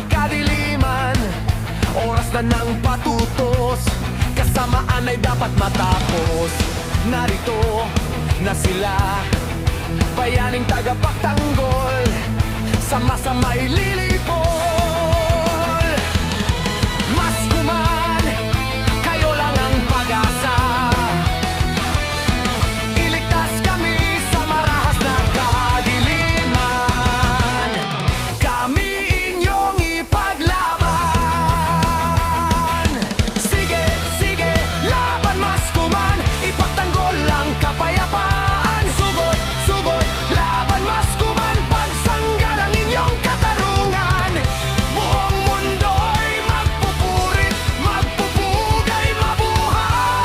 kadiliman, oras na ng patutos, kasamaan ay dapat matapos. Narito na sila, bayaning tagapagtanggol, sama-sama'y lilipol. Maskuman, kayo lang ang pag-asa, iligtas kami sa marahas na kadiliman. Kami inyong ipaglaban. Sige, sige, laban Maskuman, ipagtanggol ang kapayapaan. Sugod, sugod, laban Maskuman, pagsanggal ang inyong katarungan. Buong mundo'y magpupurit, magpupugay, mabuhay.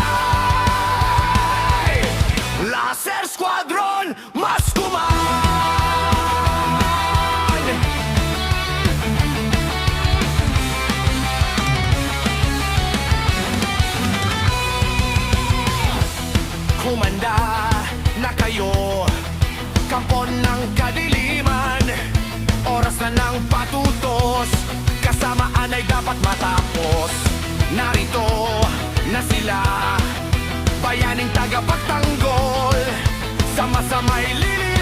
Laser Squadron Maskuman. Kumanda na kayo, kampon ng kadiliman, oras na ng patutos, kasamaan ay dapat matapos. Narito na sila, bayaning tagapagtanggol, sama-sama'y lili